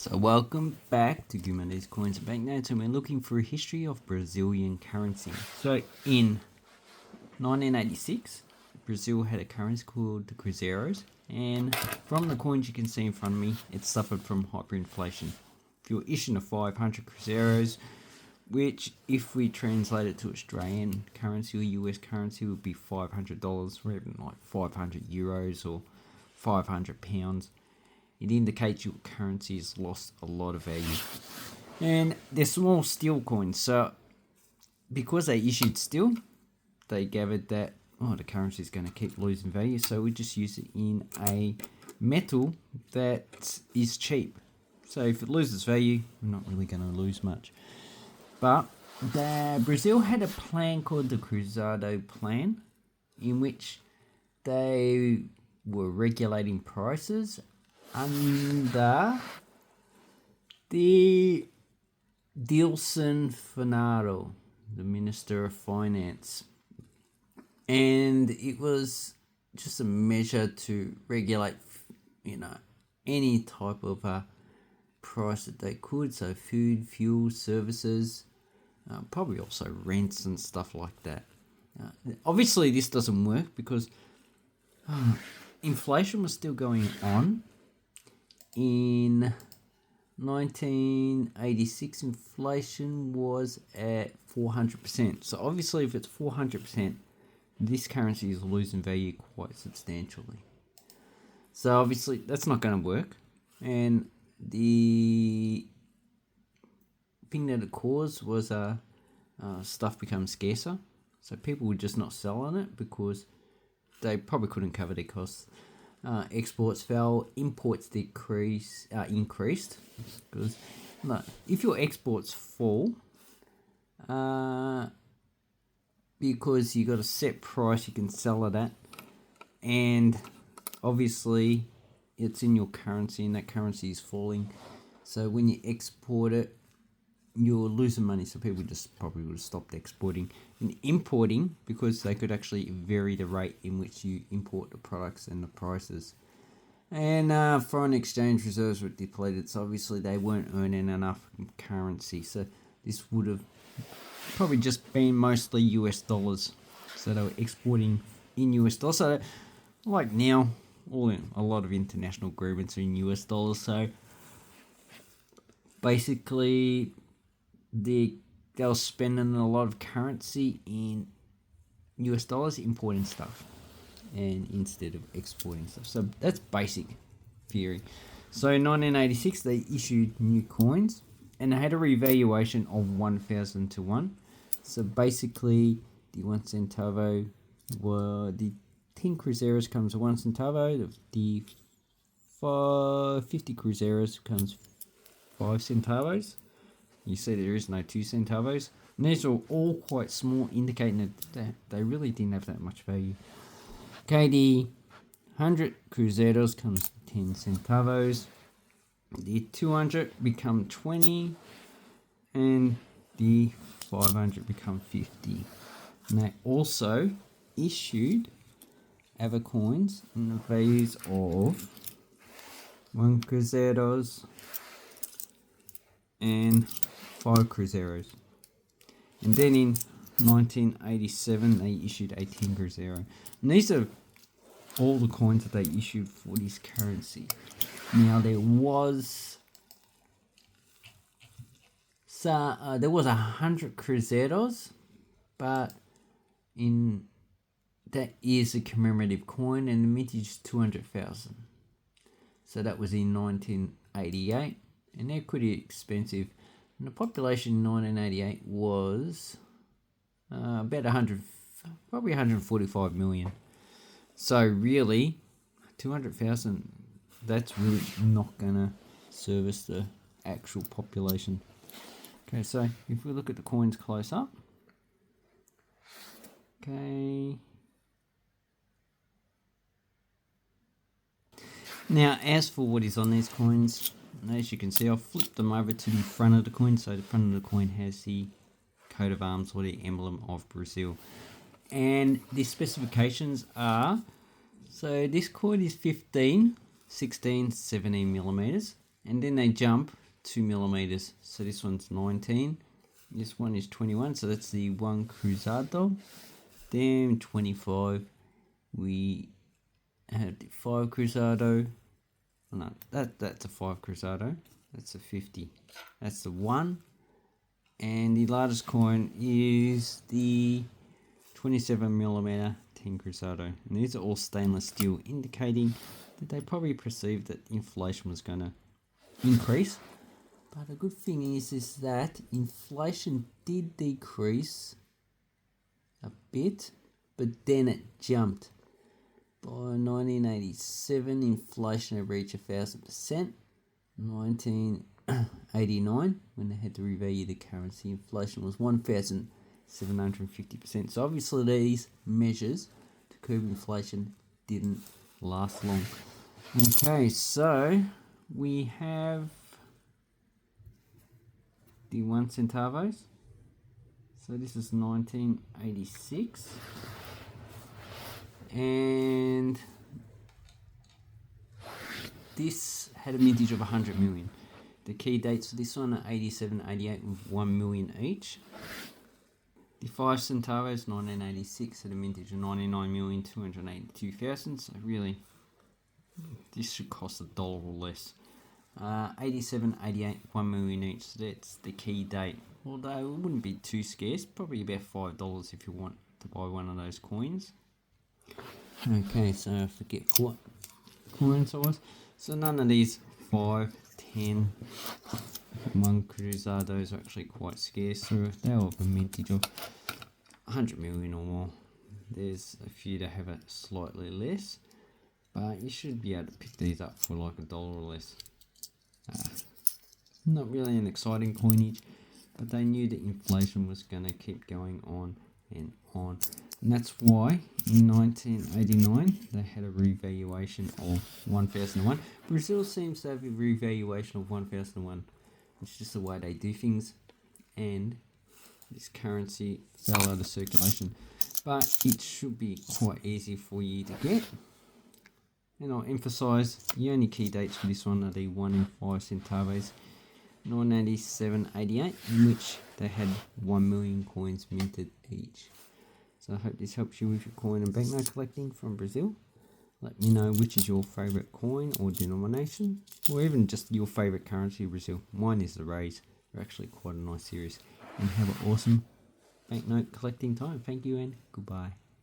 So welcome back to Gumanese Coins and Banknotes, and we're looking for a history of Brazilian currency. So in 1986, Brazil had a currency called the Cruzeiros, and from the coins you can see in front of me, it suffered from hyperinflation. If you're issuing a 500 Cruzeiros, which if we translate it to Australian currency or US currency would be $500, or even like 500 euros or 500 pounds. It indicates your currency has lost a lot of value. And they're small steel coins, so because they issued steel, they gathered that, the currency is going to keep losing value, so we just use it in a metal that is cheap. So if it loses value, we're not really going to lose much. But Brazil had a plan called the Cruzado plan, in which they were regulating prices under the Dilson Finado, the Minister of Finance. And it was just a measure to regulate, any type of price that they could. So food, fuel, services, probably also rents and stuff like that. Obviously, this doesn't work because inflation was still going on. In 1986, inflation was at 400%. So obviously, if it's 400%, this currency is losing value quite substantially. So obviously, that's not going to work. And the thing that it caused was stuff become scarcer. So people would just not sell on it because they probably couldn't cover their costs. Exports fell, imports increased. Because if your exports fall, because you got a set price you can sell it at, and obviously it's in your currency and that currency is falling. So when you export it, you're losing money, so people just probably would have stopped exporting and importing because they could actually vary the rate in which you import the products and the prices. And foreign exchange reserves were depleted, so obviously they weren't earning enough currency. So this would have probably just been mostly US dollars. So they were exporting in US dollars. So like now, a lot of international agreements are in US dollars. So basically, they were spending a lot of currency in US dollars importing stuff and instead of exporting stuff. So that's basic theory. So in 1986 they issued new coins and they had a revaluation of 1,000 to 1. So basically the 1 centavo were the 10 Cruzeiros comes 1 centavo, the 50 Cruzeiros comes 5 centavos. You see there is no 2 centavos. And these are all quite small, indicating that they really didn't have that much value. Okay, the 100 Cruzeiros comes 10 centavos. The 200 become 20. And the 500 become 50. And they also issued other coins in the values of 1 Cruzeiros and 5 Cruzeiros. And then in 1987 they issued a 10 Cruzeiro. And these are all the coins that they issued for this currency. Now there was 100 Cruzeiros, but that is a commemorative coin and the mintage is 200,000. So that was in 1988. And they're pretty expensive. And the population in 1988 was about 145 million. So really, 200,000, that's really not going to service the actual population. Okay, so if we look at the coins close up. Okay. Now, as for what is on these coins, as you can see, I've flipped them over to the front of the coin. So the front of the coin has the coat of arms or the emblem of Brazil. And the specifications are, so this coin is 15, 16, 17 millimeters. and then they jump 2 millimeters. So this one's 19, this one is 21, so that's the one Cruzado. Then 25, we have the 5 Cruzado. Oh no, that's a 5 Cruzado. That's a 50. That's the 1. And the largest coin is the 27 millimeter 10 Cruzado. And these are all stainless steel, indicating that they probably perceived that inflation was going to increase. But the good thing is that inflation did decrease a bit, but then it jumped. By 1987, inflation had reached 1,000%. 1989, when they had to revalue the currency, inflation was 1,750%. So obviously these measures to curb inflation didn't last long. Okay, so we have the 1 centavos. So this is 1986. And this had a mintage of 100 million. The key dates for this one are 87, 88 with 1 million each. The 5 centavos, 1986, had a mintage of 99,282,000. So really, this should cost $1 or less. 87, 88, 1 million each. So that's the key date. Although it wouldn't be too scarce, probably about $5 if you want to buy one of those coins. Okay, so I forget what coins I was. So none of these 5, 10, 1 Cruzados are actually quite scarce. So if they have a mintage of 100 million or more, there's a few that have it slightly less. But you should be able to pick these up for like $1 or less. Not really an exciting coinage, but they knew that inflation was going to keep going on and on. And that's why in 1989 they had a revaluation of 1001. Brazil seems to have a revaluation of 1001. It's just the way they do things, and this currency fell out of circulation. But it should be quite easy for you to get. And I'll emphasise the only key dates for this one are the 1 and 5 centavos, 1987, 88, in which they had 1 million coins minted each. So I hope this helps you with your coin and banknote collecting from Brazil. Let me know which is your favourite coin or denomination, or even just your favourite currency of Brazil. Mine is the Rays. They're actually quite a nice series. And have an awesome banknote collecting time. Thank you and goodbye.